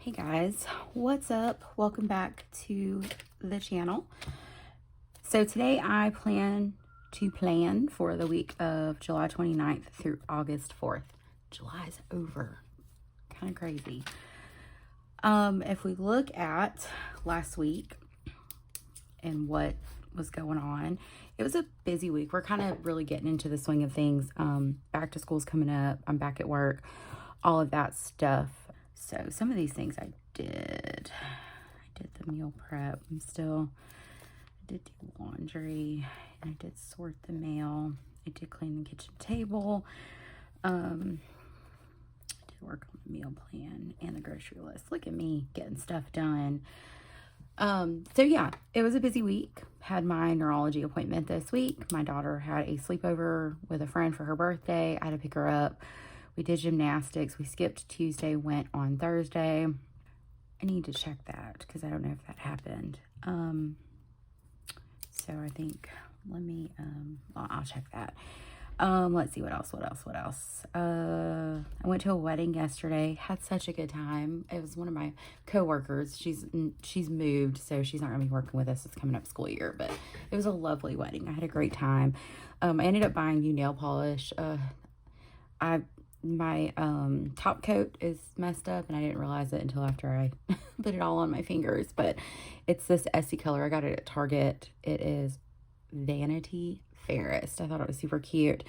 Hey guys, what's up? Welcome back to the channel. So today I plan for the week of July 29th through August 4th. July's over. Kind of crazy. If we look at last week and what was going on, it was a busy week. We're kind of really getting into the swing of things. Back to school's coming up. I'm back at work. All of that stuff. So some of these things I did the meal prep. I did do laundry, and I did sort the mail. I did clean the kitchen table. I did work on the meal plan and the grocery list. Look at me getting stuff done. So yeah, it was a busy week. Had my neurology appointment this week. My daughter had a sleepover with a friend for her birthday. I had to pick her up. We did gymnastics. We skipped Tuesday, went on Thursday. I need to check that because I don't know if that happened. So I think, I'll check that. Let's see, what else? I went to a wedding yesterday. Had such a good time. It was one of my coworkers. She's moved, so she's not going to be working with us. It's coming up school year, but it was a lovely wedding. I had a great time. I ended up buying new nail polish. My top coat is messed up, and I didn't realize it until after I put it all on my fingers, but it's this Essie color. I got it at Target. It is Vanity Fairest. I thought it was super cute.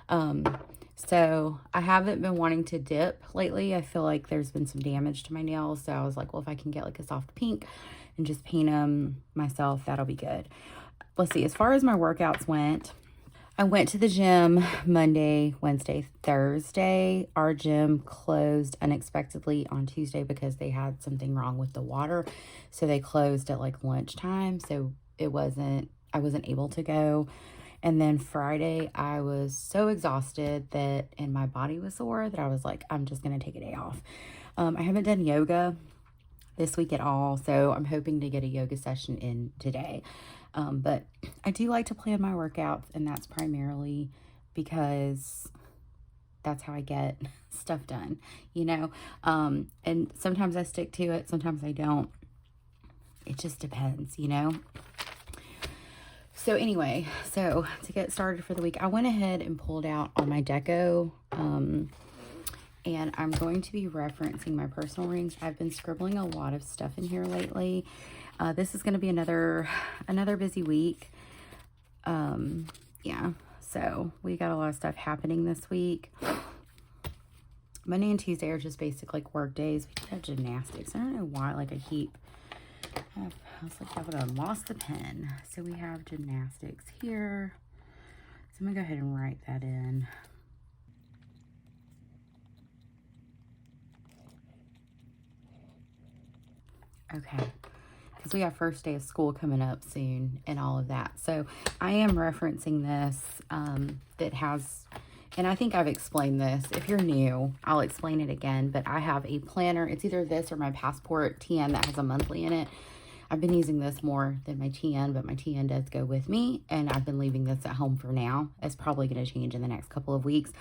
So I haven't been wanting to dip lately. I feel like there's been some damage to my nails, so I was like, well, if I can get like a soft pink and just paint them myself, that'll be good. Let's see, as far as my workouts went, I went to the gym Monday, Wednesday, Thursday. Our gym closed unexpectedly on Tuesday because they had something wrong with the water. So they closed at like lunchtime. So I wasn't able to go. And then Friday, I was so exhausted and my body was sore that I was like, I'm just going to take a day off. I haven't done yoga this week at all. So I'm hoping to get a yoga session in today. But I do like to plan my workouts, and that's primarily because that's how I get stuff done, and sometimes I stick to it, sometimes I don't. It just depends, So anyway, to get started for the week, I went ahead and pulled out all my deco, and I'm going to be referencing my personal rings. I've been scribbling a lot of stuff in here lately. This is going to be another busy week. Yeah, so we got a lot of stuff happening this week. Monday and Tuesday are just basic like work days. We have gymnastics. I don't know why, I was like, I would have lost the pen. So we have gymnastics here. So I'm going to go ahead and write that in. Okay. Because we have first day of school coming up soon and all of that. So I am referencing this that has, and I think I've explained this. If you're new, I'll explain it again. But I have a planner. It's either this or my Passport TN that has a monthly in it. I've been using this more than my TN, but my TN does go with me. And I've been leaving this at home for now. It's probably going to change in the next couple of weeks.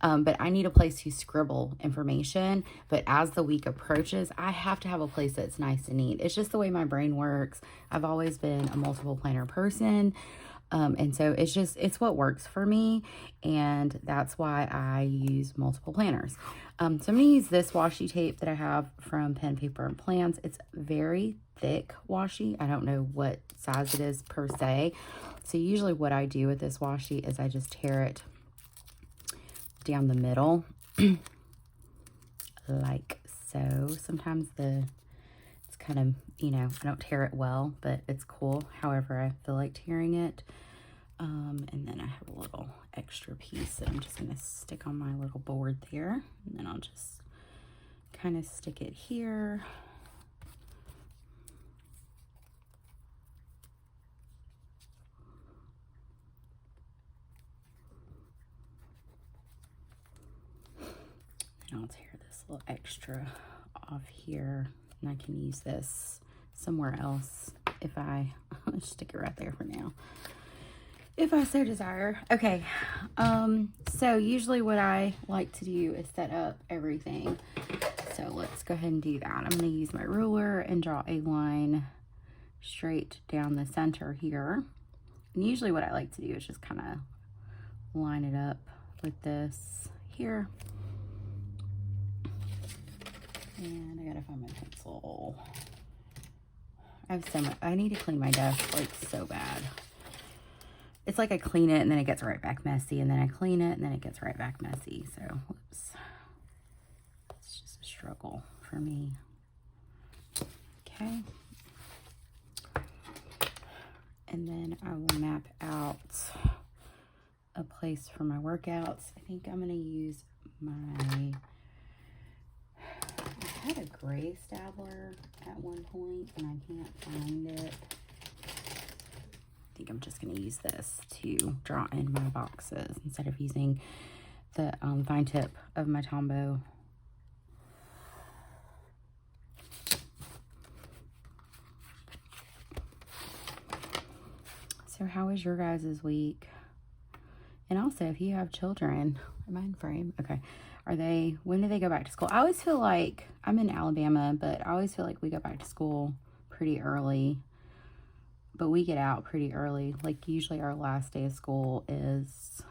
But I need a place to scribble information. But as the week approaches, I have to have a place that's nice and neat. It's just the way my brain works. I've always been a multiple planner person. And so it's what works for me. And that's why I use multiple planners. So I'm going to use this washi tape that I have from Pen, Paper, and Plans. It's very thick washi. I don't know what size it is per se. So usually what I do with this washi is I just tear it down the middle like so. Sometimes it's kind of, I don't tear it well, but it's cool however I feel like tearing it. And then I have a little extra piece that I'm just going to stick on my little board there, and then I'll just kind of stick it here. I'll tear this little extra off here, and I can use this somewhere else if I stick it right there for now, if I so desire. Okay, so usually what I like to do is set up everything. So let's go ahead and do that. I'm going to use my ruler and draw a line straight down the center here. And usually what I like to do is just kind of line it up with this here. And I gotta find my pencil. I have so much. I need to clean my desk like so bad. It's like I clean it and then it gets right back messy, and then I clean it and then it gets right back messy. So, whoops. It's just a struggle for me. Okay. And then I will map out a place for my workouts. I think I'm going to use my, I had a gray stabler at one point and I can't find it. I think I'm just going to use this to draw in my boxes instead of using the fine tip of my Tombow. So how was your guys' week? And also, if you have children, am I in frame? Okay. When do they go back to school? I always feel like, I'm in Alabama, but I always feel like we go back to school pretty early. But we get out pretty early. Like, usually our last day of school is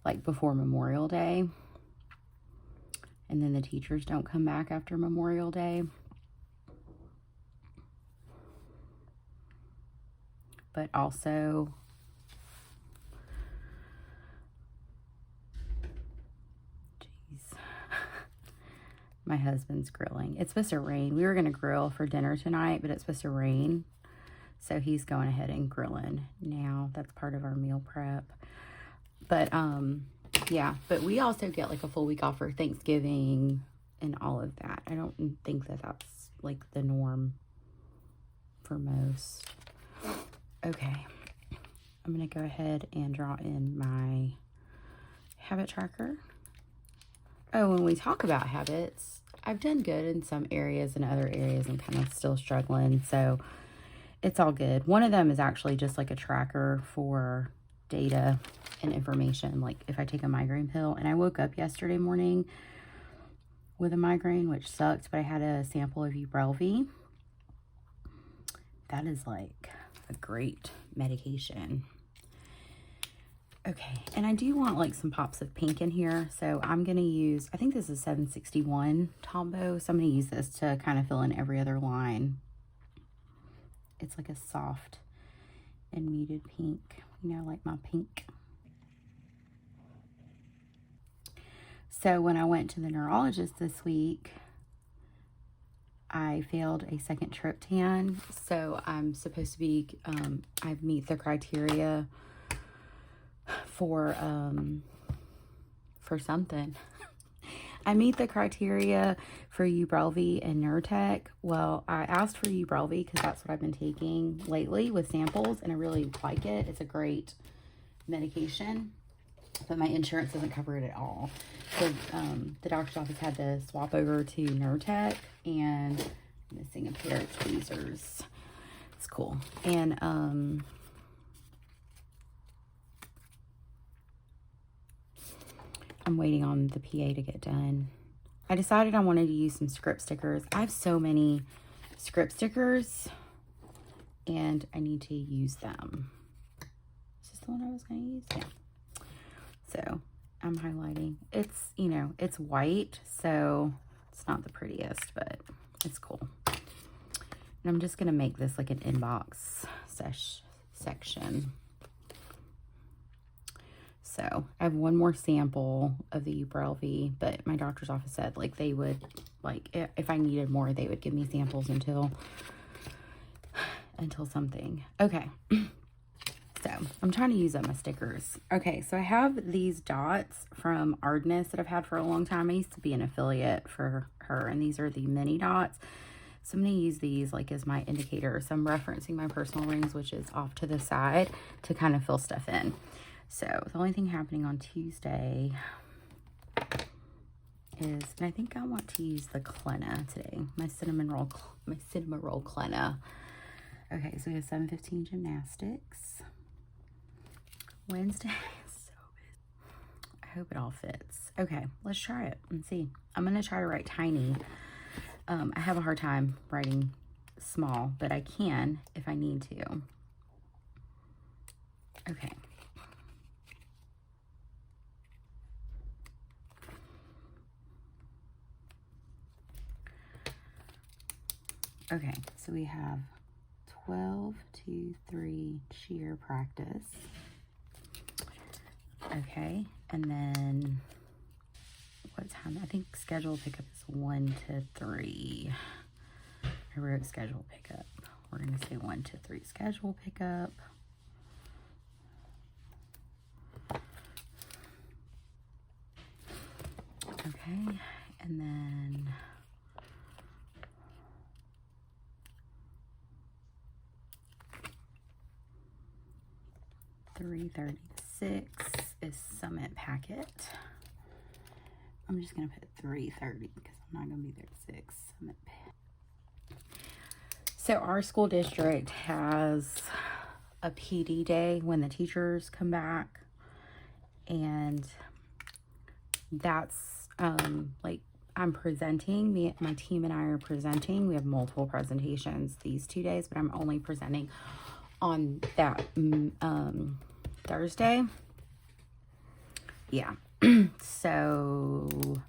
like before Memorial Day. And then the teachers don't come back after Memorial Day. But also, my husband's grilling. It's supposed to rain. We were going to grill for dinner tonight, but it's supposed to rain. So he's going ahead and grilling now. That's part of our meal prep. But, yeah. But we also get like a full week off for Thanksgiving and all of that. I don't think that that's like the norm for most. Okay. I'm going to go ahead and draw in my habit tracker. Oh, when we talk about habits, I've done good in some areas, and other areas I'm kind of still struggling. So it's all good. One of them is actually just like a tracker for data and information. Like if I take a migraine pill, and I woke up yesterday morning with a migraine, which sucked, but I had a sample of Ubrelvy. That is like a great medication. Okay, and I do want like some pops of pink in here, so I'm going to use, I think this is 761 Tombow, so I'm going to use this to kind of fill in every other line. It's like a soft and muted pink, you know, like my pink. So when I went to the neurologist this week, I failed a second triptan, so I'm supposed to be, I meet the criteria for something. I meet the criteria for Ubrelvy and Nurtec. Well, I asked for Ubrelvy because that's what I've been taking lately with samples, and I really like it. It's a great medication, but my insurance doesn't cover it at all. So the doctor's office had to swap over to Nurtec, and I'm missing a pair of tweezers. It's cool. And I'm waiting on the PA to get done. I decided I wanted to use some script stickers. I have so many script stickers, and I need to use them. Is this the one I was going to use? Yeah. So I'm highlighting. It's, you know, it's white, so it's not the prettiest, but it's cool. And I'm just going to make this like an inbox section. So I have one more sample of the Ubrelvy, but my doctor's office said like they would, like if I needed more, they would give me samples until something. Okay. So I'm trying to use up my stickers. Okay, so I have these dots from Ardness that I've had for a long time. I used to be an affiliate for her, and these are the mini dots. So I'm going to use these like as my indicator. So I'm referencing my personal rings, which is off to the side, to kind of fill stuff in. So the only thing happening on Tuesday is, and I think I want to use the Clenna today, my cinnamon roll Clenna. Okay, so we have 7:15 gymnastics. Wednesday is so busy. I I hope it all fits. Okay, let's try it and see. I'm going to try to write tiny. I have a hard time writing small, but I can if I need to. Okay. Okay, so we have 12 to 3 cheer practice. Okay, and then what time? I think scheduled pickup is 1 to 3. I wrote scheduled pickup. We're going to say 1 to 3 schedule pickup. Okay, and then 3:36 is summit packet. I'm just going to put 3:30 because I'm not going to be there at 6. Summit packet. So our school district has a PD day when the teachers come back, and that's like I'm presenting. My team and I are presenting. We have multiple presentations these 2 days, but I'm only presenting on that Thursday. Yeah. So I'm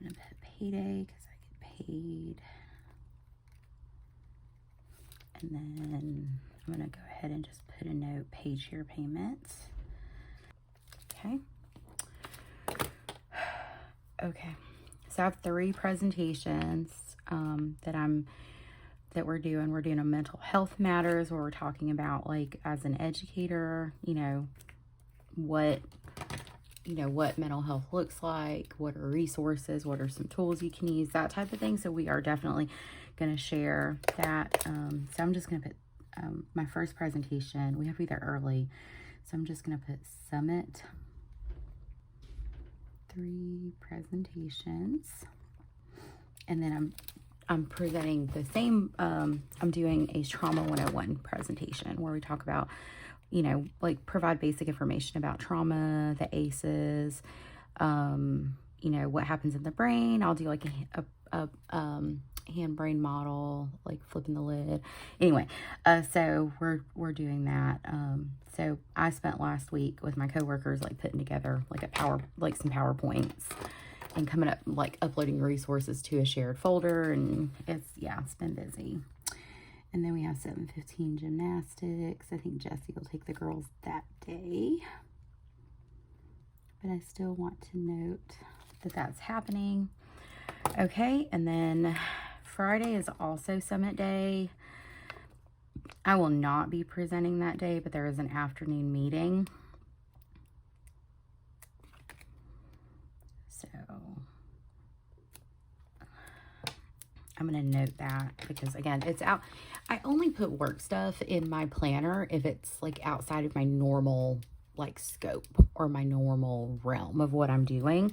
gonna put payday because I get paid, and then I'm gonna go ahead and just put a note: pay share payments. Okay. Okay. So I have 3 presentations that we're doing. We're doing a mental health matters where we're talking about, like, as an educator, what mental health looks like, what are resources, what are some tools you can use, that type of thing. So we are definitely going to share that. So I'm just going to put my first presentation. We have to be there early. So I'm just going to put summit 3 presentations. And then I'm presenting the same, I'm doing a trauma 101 presentation where we talk about, like provide basic information about trauma, the ACEs, what happens in the brain. I'll do like a hand-brain model, like flipping the lid. Anyway, so we're doing that. So I spent last week with my coworkers, like putting together like some PowerPoints and coming up, like uploading resources to a shared folder, and it's been busy. And then we have 7:15 gymnastics. I think Jessie will take the girls that day, but I still want to note that that's happening. Okay, and then Friday is also summit day. I will not be presenting that day, but there is an afternoon meeting. So I'm going to note that because, again, it's out. I only put work stuff in my planner if it's like outside of my normal like scope or my normal realm of what I'm doing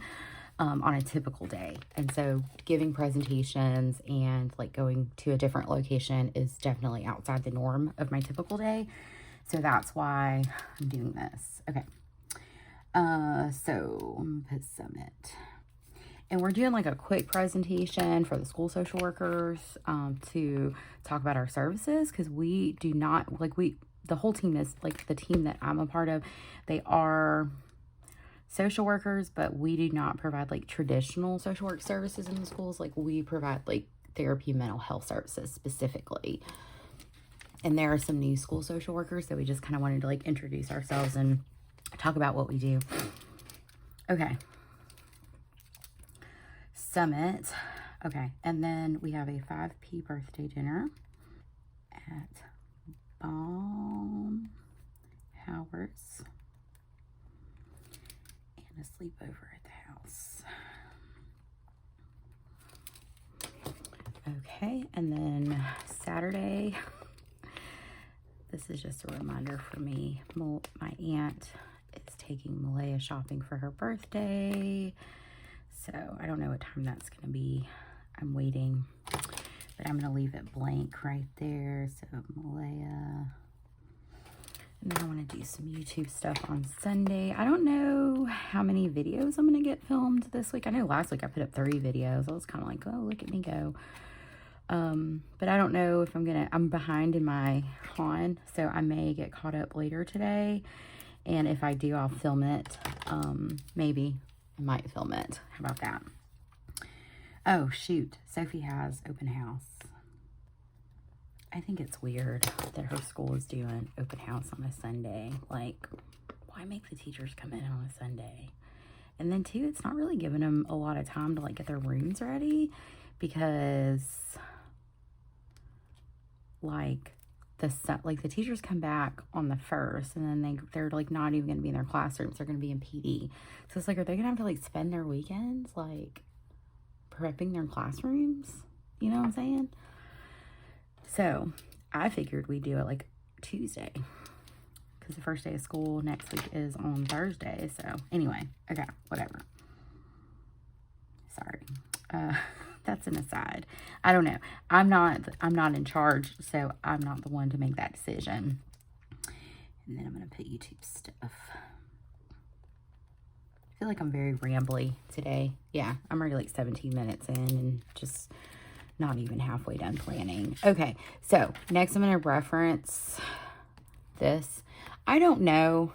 on a typical day. And so giving presentations and like going to a different location is definitely outside the norm of my typical day. So that's why I'm doing this. Okay. So I'm going to put summit. And we're doing like a quick presentation for the school social workers to talk about our services, because we do not, like, the whole team is, like, the team that I'm a part of, they are social workers, but we do not provide like traditional social work services in the schools. Like, we provide like therapy, mental health services specifically. And there are some new school social workers, so we just kind of wanted to like introduce ourselves and talk about what we do. Okay. Summit. Okay, and then we have a 5p birthday dinner at Baum Howard's and a sleepover at the house. Okay, and then Saturday, this is just a reminder for me. My aunt is taking Malaya shopping for her birthday. So I don't know what time that's going to be. I'm waiting, but I'm going to leave it blank right there. So Malaya And then I want to do some YouTube stuff on Sunday. I don't know how many videos I'm going to get filmed this week. I know last week I put up 3 videos. I was kind of like, oh, look at me go. But I don't know if I'm behind in my Han, so I may get caught up later today. And if I do, I'll film it. Maybe I might film it. How about that? Oh, shoot. Sophie has open house. I think it's weird that her school is doing open house on a Sunday. Like, why make the teachers come in on a Sunday? And then, too, it's not really giving them a lot of time to, like, get their rooms ready because, like, the teachers come back on the 1st, and then they're like, not even going to be in their classrooms. They're going to be in PD. So it's like, are they going to have to, like, spend their weekends, like, prepping their classrooms? You know what I'm saying? So I figured we'd do it like Tuesday because the first day of school next week is on Thursday. So anyway, okay, whatever. Sorry. That's an aside. I don't know. I'm not in charge, so I'm not the one to make that decision. And then I'm going to put YouTube stuff. I feel like I'm very rambly today. Yeah, I'm already like 17 minutes in and just not even halfway done planning. Okay, so next I'm going to reference this. I don't know.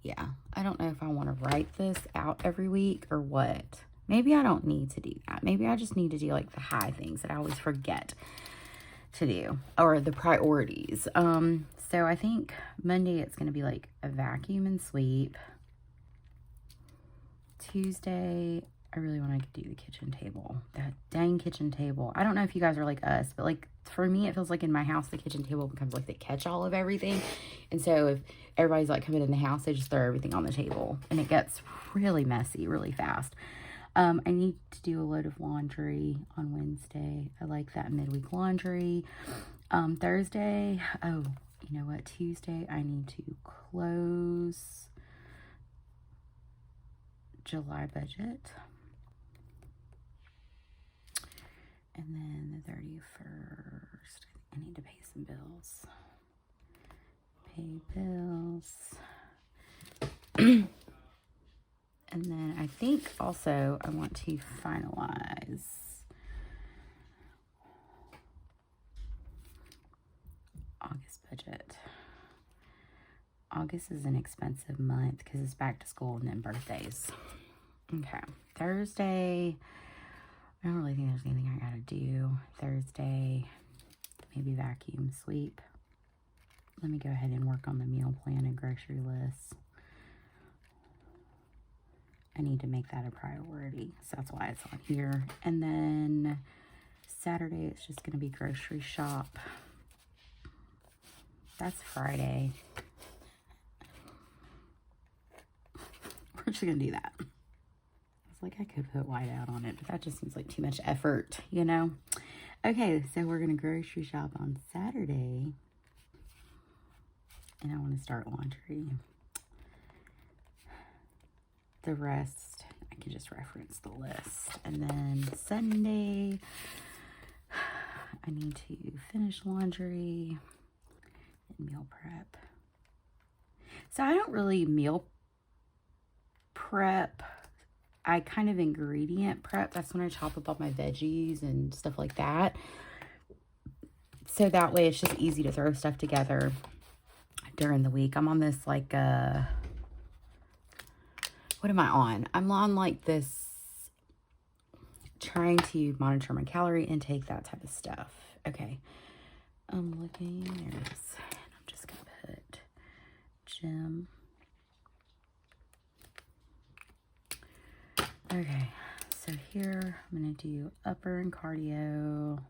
Yeah, I don't know if I want to write this out every week or what. Maybe I don't need to do that. Maybe I just need to do like the high things that I always forget to do, or the priorities. So I think Monday it's going to be like a vacuum and sweep. Tuesday, I really want to do the kitchen table. That dang kitchen table. I don't know if you guys are like us, but like for me, it feels like in my house, the kitchen table becomes like the catch-all of everything. And so if everybody's like coming in the house, they just throw everything on the table and it gets really messy really fast. I need to do a load of laundry on Wednesday. I like that midweek laundry. Thursday, oh, you know what? Tuesday, I need to close July budget. And then the 31st, I need to pay some bills. Pay bills. And then I think also I want to finalize August budget. August is an expensive month because it's back to school and then birthdays. Okay, Thursday, I don't really think there's anything I gotta do. Thursday, maybe vacuum, sweep. Let me go ahead and work on the meal plan and grocery list. I need to make that a priority, so that's why it's on here. And then Saturday, it's just gonna be grocery shop. That's Friday. We're just gonna do that. It's like I could put white out on it, but that just seems like too much effort, you know? Okay, so we're gonna grocery shop on Saturday. And I want to start laundry. The rest, I can just reference the list. And then Sunday, I need to finish laundry and meal prep. So I don't really meal prep. I kind of ingredient prep. That's when I chop up all my veggies and stuff like that. So that way it's just easy to throw stuff together during the week. I'm on this like, what am I on? I'm on like this, trying to monitor my calorie intake, that type of stuff. Okay. I'm looking, there's, I'm just going to put gym. Okay, so here I'm going to do upper and cardio.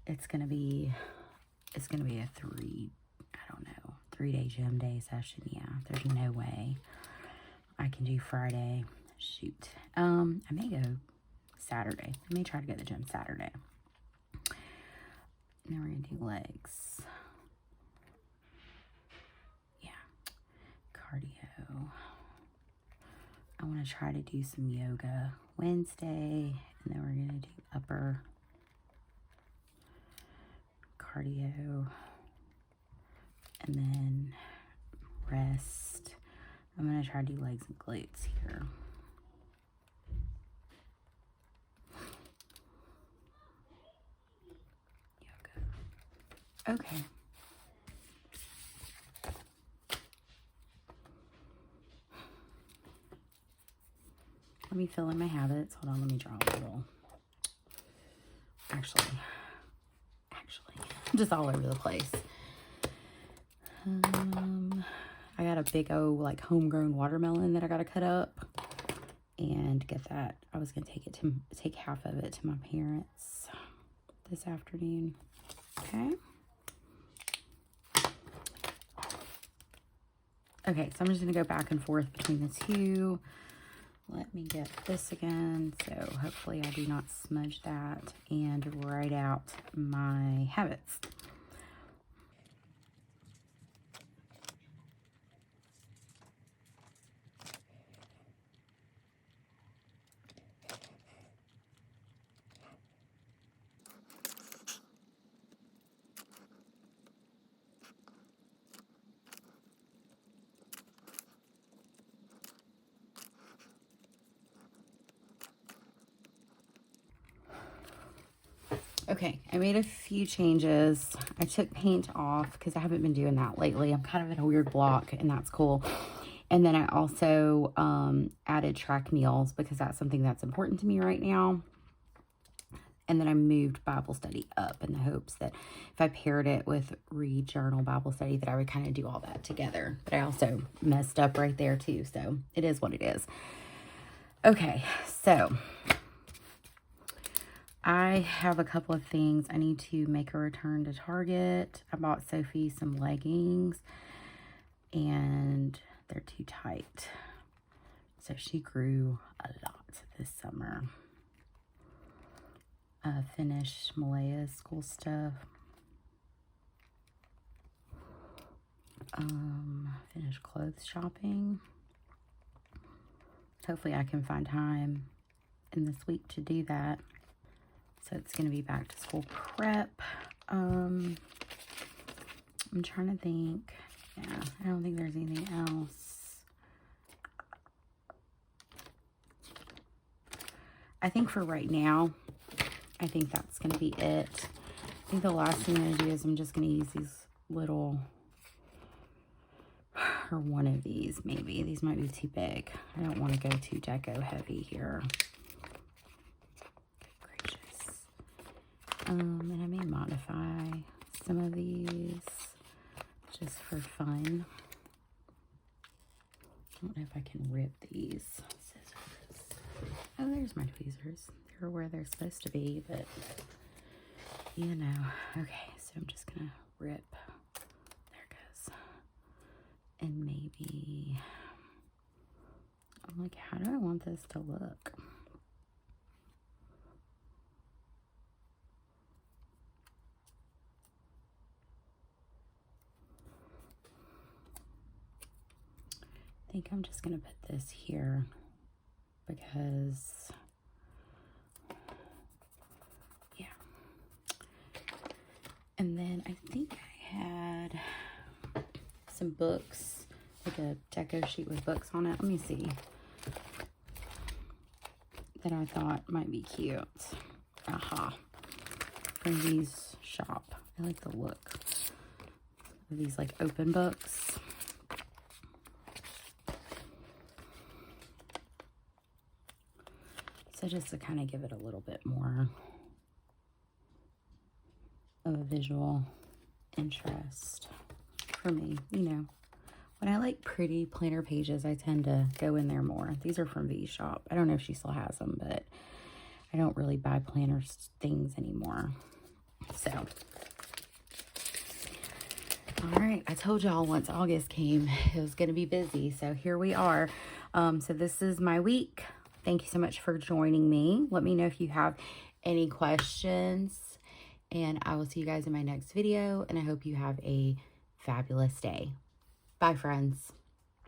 It's going to be a 3-day gym day session. Yeah, there's no way I can do Friday. Shoot. I may go Saturday. I may try to go to the gym Saturday. Now we're going to do legs. Yeah. Cardio. I want to try to do some yoga Wednesday. And then we're going to do upper cardio And then rest. I'm going to try to do legs and glutes here. Yoga. Okay. Let me fill in my habits. Hold on, let me draw a little. Actually, just all over the place. I got a big old like homegrown watermelon that I got to cut up and get that. I was gonna take half of it to my parents this afternoon. Okay. Okay, so I'm just gonna go back and forth between the two. Let me get this again, so hopefully I do not smudge that, and write out my habits. Okay, I made a few changes. I took paint off because I haven't been doing that lately. I'm kind of in a weird block, and that's cool. And then I also added track meals because that's something that's important to me right now. And then I moved Bible study up in the hopes that if I paired it with Read Journal Bible study, that I would kind of do all that together. But I also messed up right there too, so it is what it is. Okay, so I have a couple of things. I need to make a return to Target. I bought Sophie some leggings, and they're too tight. So she grew a lot this summer. Finished Malaya's school stuff. Finished clothes shopping. Hopefully I can find time in this week to do that. So it's going to be back to school prep. I'm trying to think. Yeah, I don't think there's anything else. I think for right now, I think that's going to be it. I think the last thing I'm going to do is I'm just going to use these little, or one of these maybe. These might be too big. I don't want to go too deco heavy here. Good gracious. And I may modify some of these just for fun. I don't know if I can rip these scissors. Oh, there's my tweezers. They're where they're supposed to be, but you know. Okay, so I'm just gonna rip. There it goes. And maybe, I'm like, how do I want this to look? I think I'm just gonna put this here because, yeah. And then I think I had some books, like a deco sheet with books on it. Let me see. That I thought might be cute. Aha. From these shop. I like the look of these like open books. So just to kind of give it a little bit more of a visual interest for me, you know. When I like pretty planner pages, I tend to go in there more. These are from V Shop. I don't know if she still has them, but I don't really buy planner things anymore. So, all right. I told y'all once August came, it was going to be busy. So here we are. So this is my week. Thank you so much for joining me. Let me know if you have any questions. And I will see you guys in my next video. And I hope you have a fabulous day. Bye, friends.